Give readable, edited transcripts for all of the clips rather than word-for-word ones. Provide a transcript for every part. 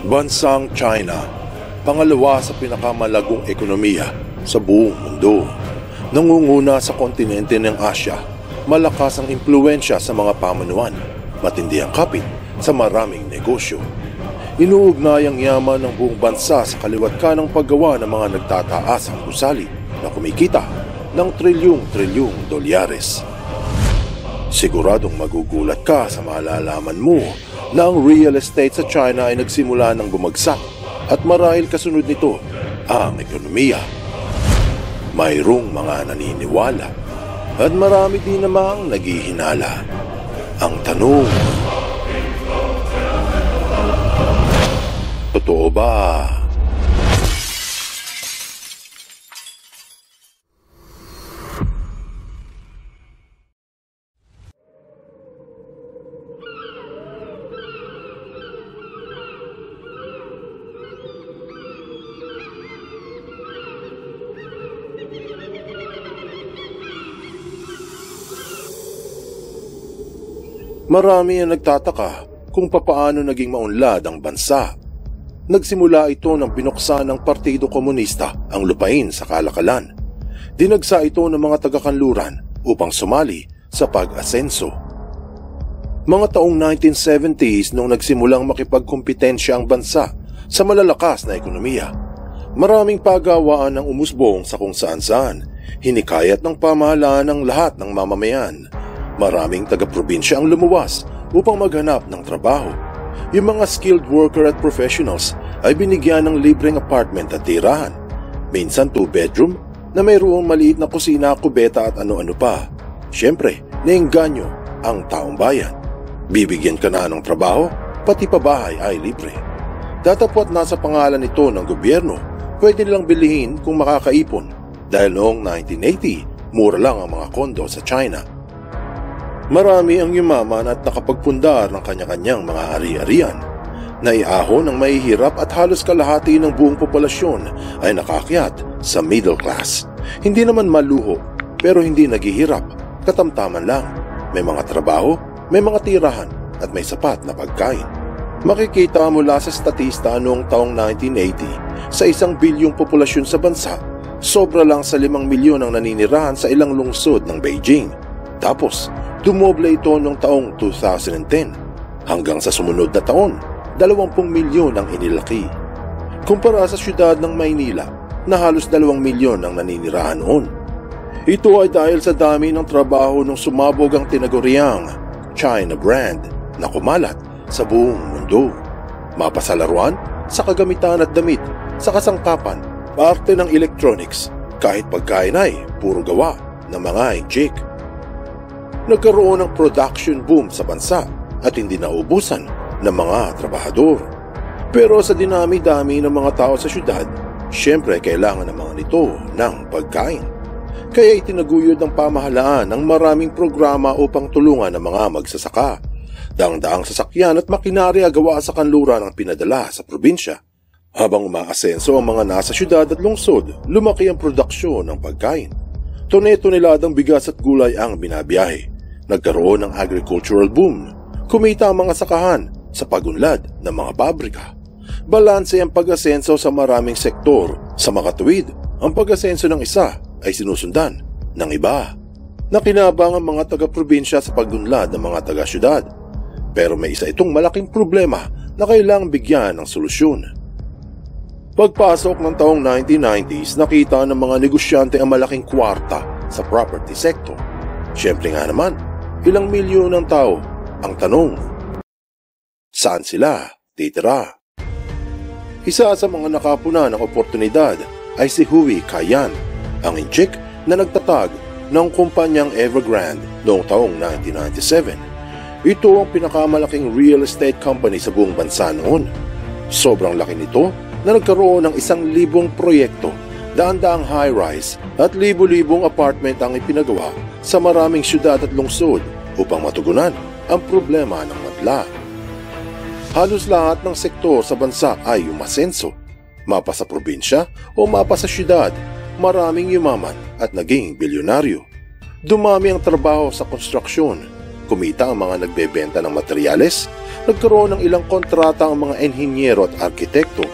Bansang China, pangalawa sa pinakamalagong ekonomiya sa buong mundo. Nangunguna sa kontinente ng Asya, malakas ang impluwensya sa mga pamunuan, matindi ang kapit sa maraming negosyo. Inuugnay ang yaman ng buong bansa sa kaliwat ng paggawa ng mga nagtataasang gusali na kumikita ng trilyong-trilyong dolyares. Siguradong magugulat ka sa malalaman mo na ang real estate sa China ay nagsimula ng bumagsak at marahil kasunod nito ang ekonomiya. Mayroong mga naniniwala at marami din namang naghihinala. Ang tanong, totoo ba? Marami ang nagtataka kung papaano naging maunlad ang bansa. Nagsimula ito nang binuksan ng Partido Komunista ang lupain sa kalakalan. Dinagsa ito ng mga taga-kanluran upang sumali sa pag-asenso. Mga taong 1970s nung nagsimulang makipagkompetensya ang bansa sa malalakas na ekonomiya. Maraming pagawaan ang umusbong sa kung saan-saan, hinikayat ng pamahalaan ng lahat ng mamamayan. Maraming taga-probinsya ang lumuwas upang maghanap ng trabaho. Yung mga skilled worker at professionals ay binigyan ng libreng apartment at tirahan. Minsan 2-bedroom na mayroong maliit na kusina, kubeta at ano-ano pa. Siyempre, naengganyo ang taong bayan. Bibigyan ka na ng trabaho, pati pabahay ay libre. Datapwat nasa pangalan ito ng gobyerno, pwede nilang bilihin kung makakaipon. Dahil noong 1980, mura lang ang mga kondo sa China. Marami ang yumaman at nakapagpundar ng kanya-kanyang mga ari-arian. Naiahon ng mahihirap at halos kalahati ng buong populasyon ay nakakyat sa middle class. Hindi naman maluho, pero hindi naghihirap, katamtaman lang. May mga trabaho, may mga tirahan, at may sapat na pagkain. Makikita mula sa statista noong taong 1980, sa 1 bilyong populasyon sa bansa, sobra lang sa 5 milyon ang naninirahan sa ilang lungsod ng Beijing. Tapos, dumoble ito noong taong 2010 hanggang sa sumunod na taon, 20 milyon ang inilaki. Kumpara sa syudad ng Maynila na halos 2 milyon ang naninirahan noon. Ito ay dahil sa dami ng trabaho nung sumabog ang tinaguriang China brand na kumalat sa buong mundo. Mapasalaruan, sa kagamitan at damit, sa kasangkapan, parte ng electronics, kahit pagkain ay puro gawa ng mga injik. Nagkaroon ng production boom sa bansa at hindi naubusan ng mga trabahador. Pero sa dinami-dami ng mga tao sa syudad, syempre kailangan ng mga nito ng pagkain. Kaya itinaguyod ng pamahalaan ang maraming programa upang tulungan ang mga magsasaka. Daang-daang sasakyan at makinarya gawa sa kanluran ang pinadala sa probinsya. Habang umaasenso ang mga nasa syudad at lungsod, lumaki ang produksyon ng pagkain. Tone-toneladang bigas at gulay ang binabiyahe. Nagkaroon ng agricultural boom. Kumita ang mga sakahan sa pagunlad ng mga pabrika. Balanse ang pag-asenso sa maraming sektor. Sa makatuwid, ang pag-asenso ng isa ay sinusundan ng iba. Nakinabang ang mga taga-probinsya sa pagunlad ng mga taga-syudad. Pero may isa itong malaking problema na kailangang bigyan ng solusyon. Pagpasok ng taong 1990s, nakita ng mga negosyante ang malaking kwarta sa property sector. Siyempre nga naman, ilang milyon ng tao. Ang tanong, saan sila titira? Isa sa mga nakapuna ng oportunidad ay si Hui Kaiyan, ang inchik na nagtatag ng kumpanyang Evergrande noong taong 1997. Ito ang pinakamalaking real estate company sa buong bansa noon. Sobrang laki nito na nagkaroon ng 1,000 proyekto, daan-daang high-rise at libo-libong apartment ang ipinagawa sa maraming syudad at lungsod upang matugunan ang problema ng madla. Halos lahat ng sektor sa bansa ay umasenso. Mapa sa probinsya o mapa sa syudad, maraming yumaman at naging bilyonaryo. Dumami ang trabaho sa konstruksyon, kumita ang mga nagbebenta ng materyales, nagkaroon ng ilang kontrata ang mga enhinyero at arkitekto,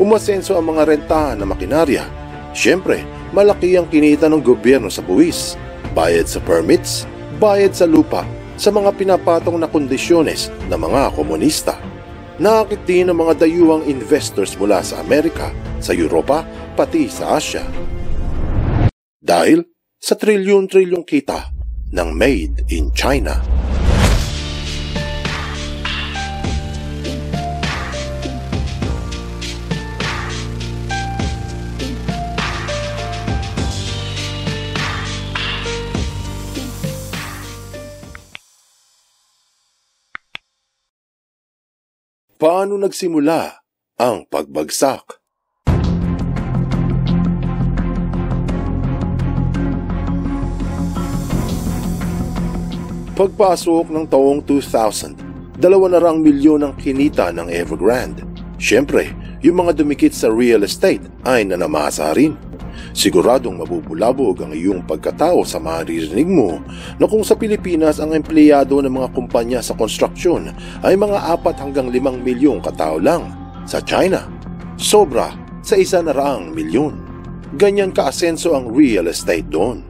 umasenso ang mga rentahan na makinarya. Siyempre, malaki ang kinita ng gobyerno sa buwis, bayad sa permits, bayad sa lupa, sa mga pinapatong na kondisyones ng mga komunista. Nakakit din ang mga dayuhang investors mula sa Amerika, sa Europa, pati sa Asia. Dahil sa trilyon-trilyong kita ng Made in China. Paano nagsimula ang pagbagsak? Pagpasok ng taong 2000, 200 milyon ang kinita ng Evergrande. Siyempre, yung mga dumikit sa real estate ay nanamasa rin. Siguradong mabubulabog ang iyong pagkatao sa maririnig mo na kung sa Pilipinas ang empleyado ng mga kumpanya sa construction ay mga 4 hanggang 5 milyong katao lang. Sa China, sobra sa 100 milyon. Ganyan kaasenso ang real estate doon.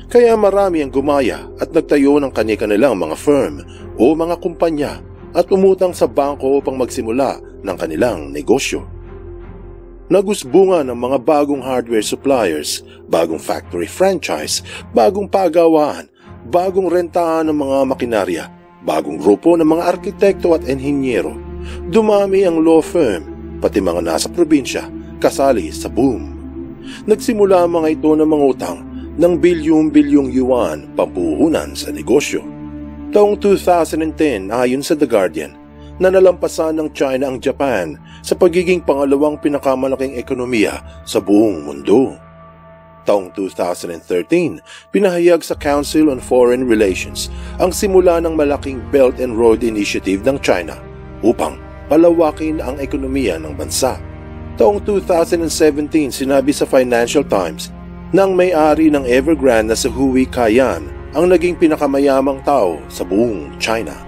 Kaya marami ang gumaya at nagtayo ng kani-kanilang mga firm o mga kumpanya at umutang sa bangko upang magsimula ng kanilang negosyo. Nagusbungan ng mga bagong hardware suppliers, bagong factory franchise, bagong pagawaan, bagong rentahan ng mga makinarya, bagong grupo ng mga arkitekto at enhinyero. Dumami ang law firm, pati mga nasa probinsya, kasali sa boom. Nagsimula ang mga ito ng mga utang ng bilyong-bilyong yuan pampuhunan sa negosyo. Taong 2010 ayon sa The Guardian, na nalampasan ng China ang Japan sa pagiging pangalawang pinakamalaking ekonomiya sa buong mundo. Taong 2013, pinahayag sa Council on Foreign Relations ang simula ng malaking Belt and Road Initiative ng China upang palawakin ang ekonomiya ng bansa. Taong 2017, sinabi sa Financial Times na ang may-ari ng Evergrande na si Hui Kaiyan ang naging pinakamayamang tao sa buong China.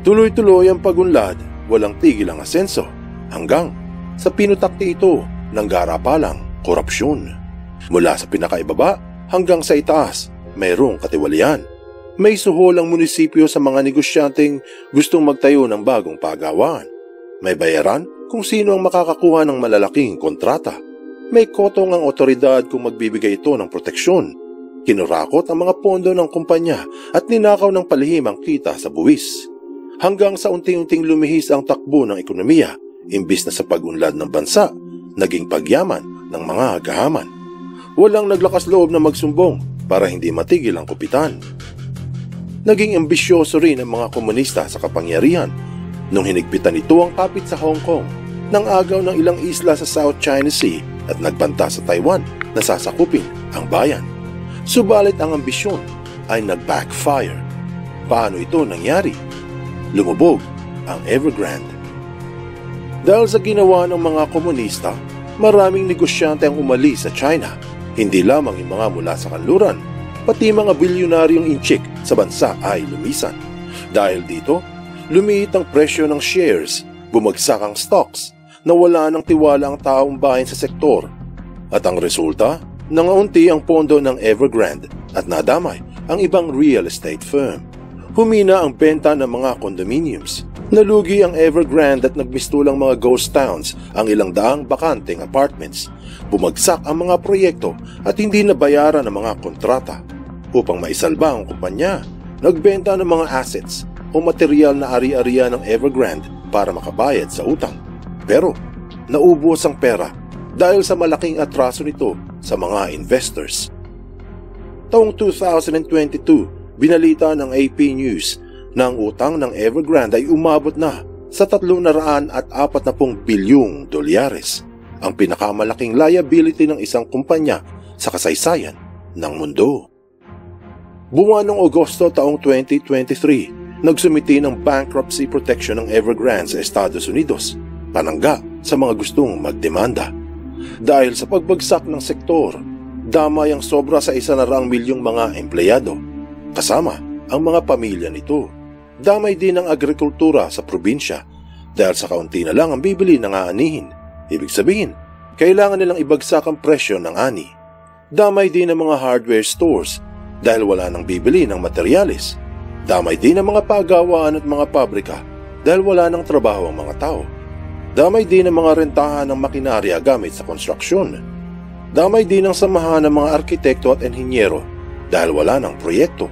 Tuloy-tuloy ang pagunlad, walang tigil ang asenso, hanggang sa pinutakti ito ng garapalang korupsyon. Mula sa pinakaibaba hanggang sa itaas, mayroong katiwalian. May suhol ang munisipyo sa mga negosyanteng gustong magtayo ng bagong pagawaan. May bayaran kung sino ang makakakuha ng malalaking kontrata. May kotong ang otoridad kung magbibigay ito ng proteksyon. Kinurakot ang mga pondo ng kumpanya at ninakaw ng palihim ang kita sa buwis. Hanggang sa unti-unting lumihis ang takbo ng ekonomiya, imbis na sa pag-unlad ng bansa, naging pagyaman ng mga agahaman. Walang naglakas loob na magsumbong para hindi matigil ang kupitan. Naging ambisyoso rin ang mga komunista sa kapangyarihan nung hinigpitan ito ang kapit sa Hong Kong, nang agaw ng ilang isla sa South China Sea at nagbanta sa Taiwan na sasakupin ang bayan. Subalit ang ambisyon ay nag-backfire. Paano ito nangyari? Lumubog ang Evergrande. Dahil sa ginawa ng mga komunista, maraming negosyante ang umalis sa China. Hindi lamang yung mga mula sa kanluran, pati mga bilyonaryong inchik sa bansa ay lumisan. Dahil dito, lumiit ang presyo ng shares, bumagsak ang stocks, nawala ng tiwala ang taong bayan sa sektor. At ang resulta, nangaunti ang pondo ng Evergrande at nadamay ang ibang real estate firm. Humina ang benta ng mga condominiums. Nalugi ang Evergrande at nagmistulang mga ghost towns ang ilang daang bakanteng apartments. Bumagsak ang mga proyekto at hindi nabayaran ang mga kontrata. Upang maisalba ang kumpanya, nagbenta ng mga assets o material na ari-arian ng Evergrande para makabayad sa utang. Pero naubos ang pera dahil sa malaking atraso nito sa mga investors. Taong 2022, binalita ng AP News na ang utang ng Evergrande ay umabot na sa $340 bilyong, ang pinakamalaking liability ng isang kumpanya sa kasaysayan ng mundo. Buwan ng Agosto taong 2023, nagsumiti ng bankruptcy protection ng Evergrande sa Estados Unidos, panangga sa mga gustong magdemanda. Dahil sa pagbagsak ng sektor, damay ang sobra sa 100 milyong mga empleyado, kasama ang mga pamilya nito. Damay din ang agrikultura sa probinsya dahil sa kaunti na lang ang bibili ng aanihin. Ibig sabihin, kailangan nilang ibagsak ang presyo ng ani. Damay din ang mga hardware stores dahil wala nang bibili ng materyales. Damay din ang mga pagawaan at mga pabrika dahil wala nang trabaho ang mga tao. Damay din ang mga rentahan ng makinarya gamit sa konstruksyon. Damay din ang samahan ng mga arkitekto at enhinyero dahil wala nang proyekto.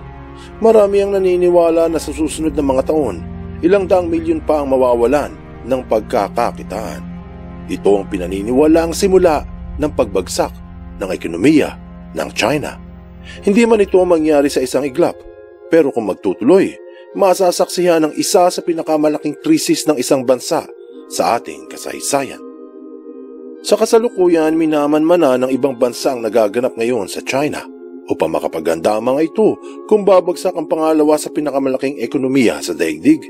Marami ang naniniwala na sa susunod na mga taon, ilang daang milyon pa ang mawawalan ng pagkakakitaan. Ito ang pinaniniwalaang simula ng pagbagsak ng ekonomiya ng China. Hindi man ito mangyari sa isang iglap, pero kung magtutuloy, masasaksihan ng isa sa pinakamalaking krisis ng isang bansa sa ating kasaysayan. Sa kasalukuyan, minamanmana ng ibang bansa ang nagaganap ngayon sa China upang makapaganda ang mga ito kung babagsak ang pangalawa sa pinakamalaking ekonomiya sa daigdig.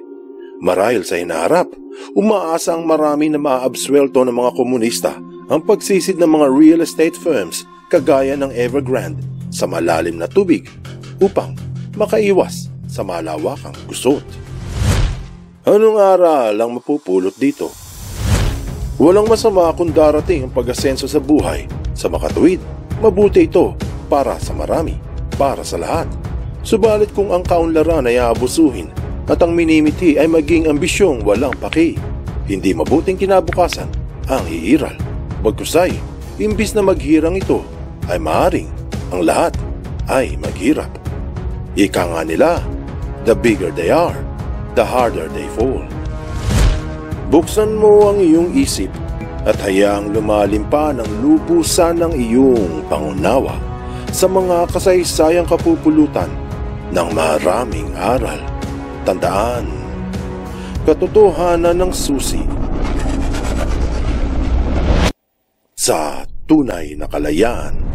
Marahil sa hinaharap, umaasa ang marami na maaabswelto ng mga komunista ang pagsisid ng mga real estate firms kagaya ng Evergrande sa malalim na tubig upang makaiwas sa malawakang gusot. Anong aral ang mapupulot dito? Walang masama kung darating ang pag-asenso sa buhay sa makatuwid. Mabuti ito para sa marami, para sa lahat. Subalit kung ang kaunlaran ay aabusuhin at ang minimiti ay maging ambisyong walang paki, hindi mabuting kinabukasan ang hiiral. Bagkusay, imbis na maghirang ito, ay maaring ang lahat ay maghirap. Ika nga nila, the bigger they are, the harder they fall. Buksan mo ang iyong isip at hayaang lumalim pa ng lubusan ng iyong pangunawa sa mga kasaysayang kapupulutan ng maraming aral. Tandaan, katotohanan ng susi sa tunay na kalayaan.